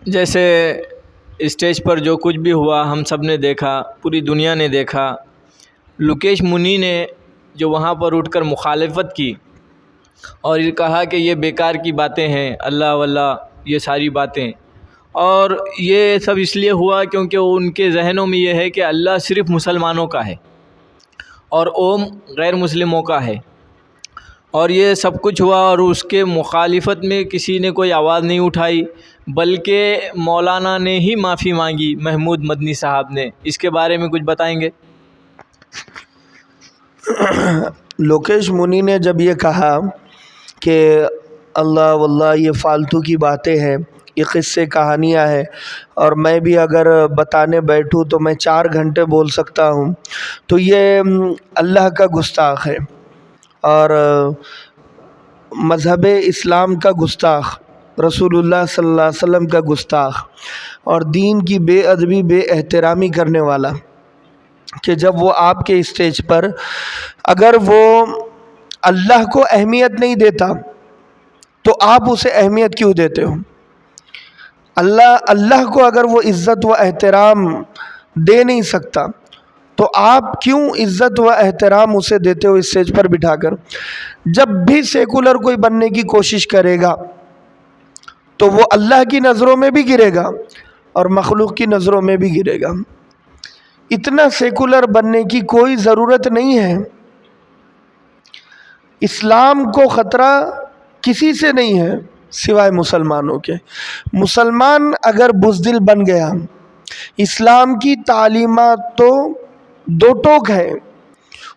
جیسے اسٹیج پر جو کچھ بھی ہوا ہم سب نے دیکھا، پوری دنیا نے دیکھا۔ لوکیش منی نے جو وہاں پر اٹھ کر مخالفت کی اور یہ کہا کہ یہ بیکار کی باتیں ہیں، اللہ واللہ یہ ساری باتیں، اور یہ سب اس لیے ہوا کیونکہ ان کے ذہنوں میں یہ ہے کہ اللہ صرف مسلمانوں کا ہے اور اوم غیر مسلموں کا ہے، اور یہ سب کچھ ہوا اور اس کے مخالفت میں کسی نے کوئی آواز نہیں اٹھائی، بلکہ مولانا نے ہی معافی مانگی، محمود مدنی صاحب نے۔ اس کے بارے میں کچھ بتائیں گے؟ لوکیش منی نے جب یہ کہا کہ اللہ واللہ یہ فالتو کی باتیں ہیں، یہ قصے کہانیاں ہیں، اور میں بھی اگر بتانے بیٹھوں تو میں 4 گھنٹے بول سکتا ہوں، تو یہ اللہ کا گستاخ ہے اور مذہب اسلام کا گستاخ، رسول اللہ صلی اللہ علیہ وسلم کا گستاخ، اور دین کی بے ادبی بے احترامی کرنے والا، کہ جب وہ آپ کے اسٹیج پر اگر وہ اللہ کو اہمیت نہیں دیتا تو آپ اسے اہمیت کیوں دیتے ہو؟ اللہ کو اگر وہ عزت و احترام دے نہیں سکتا تو آپ کیوں عزت و احترام اسے دیتے ہو اسٹیج پر بٹھا کر؟ جب بھی سیکولر کوئی بننے کی کوشش کرے گا تو وہ اللہ کی نظروں میں بھی گرے گا اور مخلوق کی نظروں میں بھی گرے گا۔ اتنا سیکولر بننے کی کوئی ضرورت نہیں ہے۔ اسلام کو خطرہ کسی سے نہیں ہے سوائے مسلمانوں کے۔ مسلمان اگر بزدل بن گیا، اسلام کی تعلیمات تو 2 ٹوک ہے،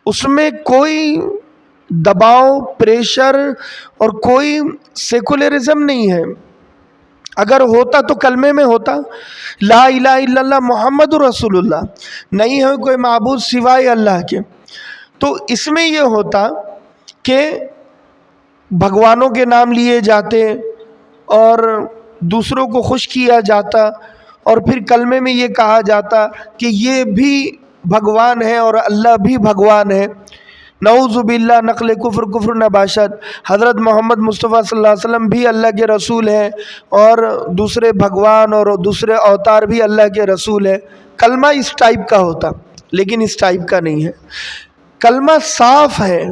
اس میں کوئی دباؤ، پریشر اور کوئی سیکولرزم نہیں ہے۔ اگر ہوتا تو کلمے میں ہوتا، لا الہ الا اللہ محمد رسول اللہ، نہیں ہے کوئی معبود سوائے اللہ کے، تو اس میں یہ ہوتا کہ بھگوانوں کے نام لیے جاتے اور دوسروں کو خوش کیا جاتا، اور پھر کلمے میں یہ کہا جاتا کہ یہ بھی بھگوان ہے اور اللہ بھی بھگوان ہے۔ نعوذ باللہ، نقل کفر نباشد، حضرت محمد مصطفیٰ صلی اللہ علیہ وسلم بھی اللہ کے رسول ہیں اور دوسرے بھگوان اور دوسرے اوتار بھی اللہ کے رسول ہیں۔ کلمہ اس ٹائپ کا ہوتا، لیکن اس ٹائپ کا نہیں ہے۔ کلمہ صاف ہے،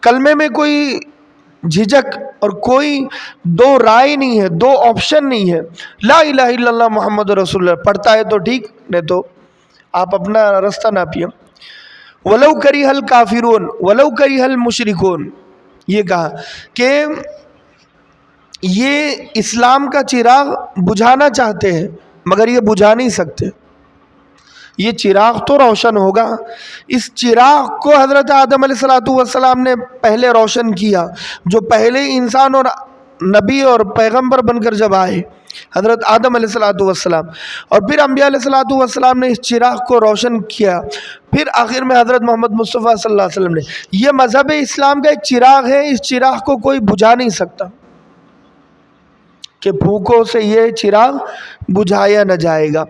کلمے میں کوئی جھجک اور کوئی 2 رائے نہیں ہے، 2 آپشن نہیں ہے۔ لا الہ الا اللہ محمد رسول اللہ پڑھتا ہے تو ٹھیک، نہیں تو آپ اپنا رستہ ناپیے۔ وَلَوْ كَرِهَ الْكَافِرُونَ وَلَوْ كَرِهَ الْمُشْرِكُونَ، یہ کہا کہ یہ اسلام کا چراغ بجھانا چاہتے ہیں مگر یہ بجھا نہیں سکتے۔ یہ چراغ تو روشن ہوگا، اس چراغ کو حضرت آدم علیہ السلام نے پہلے روشن کیا، جو پہلے انسان اور نبی اور پیغمبر بن کر جب آئے، حضرت آدم علیہ السلام، اور پھر انبیاء علیہ السلام نے اس چراغ کو روشن کیا، پھر آخر میں حضرت محمد مصطفیٰ صلی اللہ علیہ وسلم نے۔ یہ مذہب اسلام کا ایک چراغ ہے، اس چراغ کو کوئی بجھا نہیں سکتا کہ پھونکوں سے یہ چراغ بجھایا نہ جائے گا۔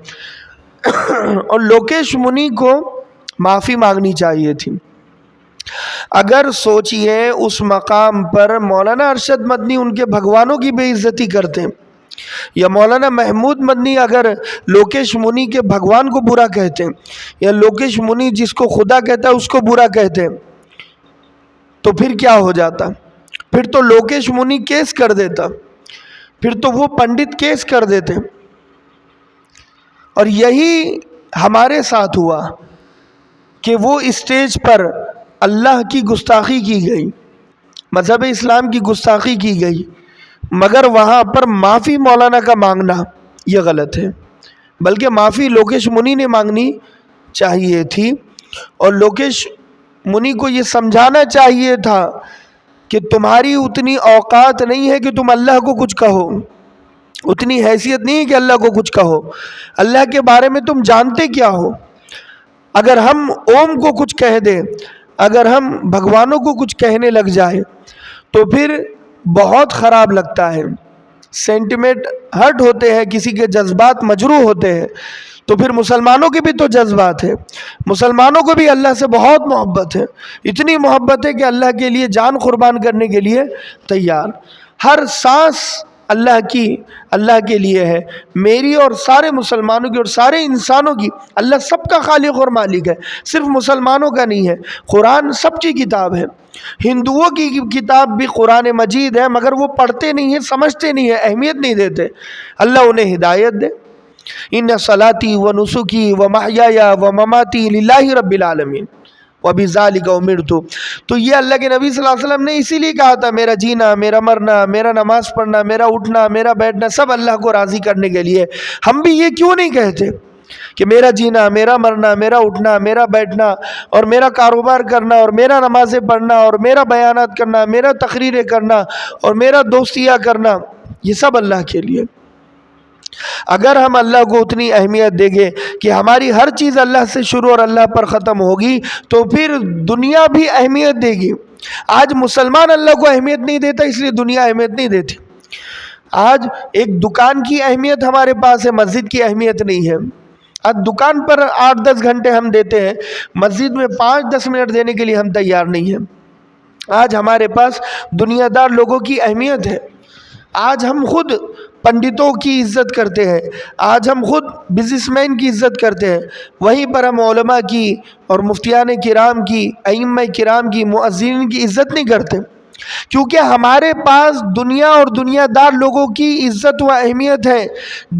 اور لوکیش منی کو معافی مانگنی چاہیے تھی۔ اگر سوچئے اس مقام پر مولانا ارشد مدنی ان کے بھگوانوں کی بے عزتی کرتے، یا مولانا محمود مدنی اگر لوکیش منی کے بھگوان کو برا کہتے، یا لوکیش منی جس کو خدا کہتا ہے اس کو برا کہتے، تو پھر کیا ہو جاتا؟ پھر تو لوکیش منی کیس کر دیتا، پھر تو وہ پنڈت کیس کر دیتے۔ اور یہی ہمارے ساتھ ہوا کہ وہ اسٹیج پر اللہ کی گستاخی کی گئی، مذہب اسلام کی گستاخی کی گئی، مگر وہاں پر معافی مولانا کا مانگنا یہ غلط ہے، بلکہ معافی لوکیش منی نے مانگنی چاہیے تھی، اور لوکیش منی کو یہ سمجھانا چاہیے تھا کہ تمہاری اتنی اوقات نہیں ہے کہ تم اللہ کو کچھ کہو، اتنی حیثیت نہیں ہے کہ اللہ کو کچھ کہو، اللہ کے بارے میں تم جانتے کیا ہو؟ اگر ہم اوم کو کچھ کہہ دیں، اگر ہم بھگوانوں کو کچھ کہنے لگ جائیں تو پھر بہت خراب لگتا ہے، سینٹیمنٹ ہرٹ ہوتے ہیں، کسی کے جذبات مجروح ہوتے ہیں، تو پھر مسلمانوں کے بھی تو جذبات ہیں، مسلمانوں کو بھی اللہ سے بہت محبت ہے، اتنی محبت ہے کہ اللہ کے لیے جان قربان کرنے کے لیے تیار، ہر سانس اللہ کے لیے ہے، میری اور سارے مسلمانوں کی اور سارے انسانوں کی۔ اللہ سب کا خالق اور مالک ہے، صرف مسلمانوں کا نہیں ہے۔ قرآن سب کی کتاب ہے، ہندوؤں کی کتاب بھی قرآن مجید ہے، مگر وہ پڑھتے نہیں ہیں، سمجھتے نہیں ہیں، اہمیت نہیں دیتے۔ اللہ انہیں ہدایت دے۔ ان صلاتی و نسکی و محیای و مماتی للہ رب العالمین وبذالک امرت۔ تو یہ اللہ کے نبی صلی اللہ علیہ وسلم نے اسی لیے کہا تھا، میرا جینا، میرا مرنا، میرا نماز پڑھنا، میرا اٹھنا، میرا بیٹھنا، سب اللہ کو راضی کرنے کے لیے۔ ہم بھی یہ کیوں نہیں کہتے کہ میرا جینا، میرا مرنا، میرا اٹھنا، میرا بیٹھنا، اور میرا کاروبار کرنا، اور میرا نمازیں پڑھنا، اور میرا بیانات کرنا، میرا تقریریں کرنا، اور میرا دوستیاں کرنا، یہ سب اللہ کے لیے۔ اگر ہم اللہ کو اتنی اہمیت دیں گے کہ ہماری ہر چیز اللہ سے شروع اور اللہ پر ختم ہوگی، تو پھر دنیا بھی اہمیت دے گی۔ آج مسلمان اللہ کو اہمیت نہیں دیتا، اس لیے دنیا اہمیت نہیں دیتی۔ آج ایک دکان کی اہمیت ہمارے پاس ہے، مسجد کی اہمیت نہیں ہے۔ آج دکان پر 8-10 گھنٹے ہم دیتے ہیں، مسجد میں 5-10 منٹ دینے کے لیے ہم تیار نہیں ہیں۔ آج ہمارے پاس دنیا دار لوگوں کی اہمیت ہے۔ آج ہم خود پنڈتوں کی عزت کرتے ہیں، آج ہم خود بزنس مین کی عزت کرتے ہیں، وہیں پر ہم علماء کی اور مفتیان کرام کی، ائمہ کرام کی، مؤذنین کی عزت نہیں کرتے، کیونکہ ہمارے پاس دنیا اور دنیا دار لوگوں کی عزت و اہمیت ہے،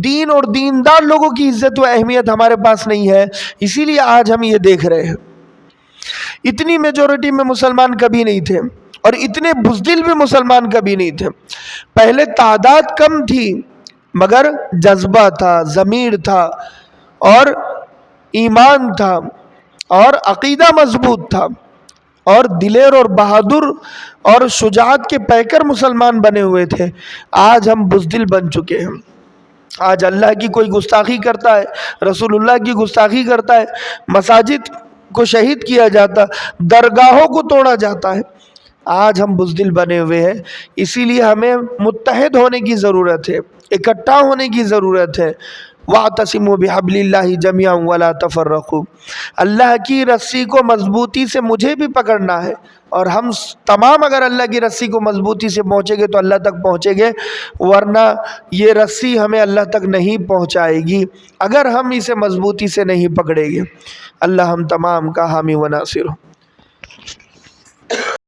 دین اور دیندار لوگوں کی عزت و اہمیت ہمارے پاس نہیں ہے۔ اسی لیے آج ہم یہ دیکھ رہے ہیں۔ اتنی میجورٹی میں مسلمان کبھی نہیں تھے، اور اتنے بزدل بھی مسلمان کبھی نہیں تھے۔ پہلے تعداد کم تھی، مگر جذبہ تھا، ضمیر تھا، اور ایمان تھا، اور عقیدہ مضبوط تھا، اور دلیر اور بہادر اور شجاعت کے پیکر مسلمان بنے ہوئے تھے۔ آج ہم بزدل بن چکے ہیں۔ آج اللہ کی کوئی گستاخی کرتا ہے، رسول اللہ کی گستاخی کرتا ہے، مساجد کو شہید کیا جاتا، درگاہوں کو توڑا جاتا ہے۔ آج ہم بزدل بنے ہوئے ہیں، اسی لیے ہمیں متحد ہونے کی ضرورت ہے، اکٹھا ہونے کی ضرورت ہے۔ وَاعْتَصِمُوا بِحَبْلِ اللَّهِ جَمِيعًا وَلَا تَفَرَّقُوا۔ اللہ کی رسی کو مضبوطی سے مجھے بھی پکڑنا ہے، اور ہم تمام اگر اللہ کی رسی کو مضبوطی سے پہنچیں گے تو اللہ تک پہنچیں گے، ورنہ یہ رسی ہمیں اللہ تک نہیں پہنچائے گی اگر ہم اسے مضبوطی سے نہیں پکڑیں گے۔ اللہ ہم تمام کا حامی و ناصر ہو۔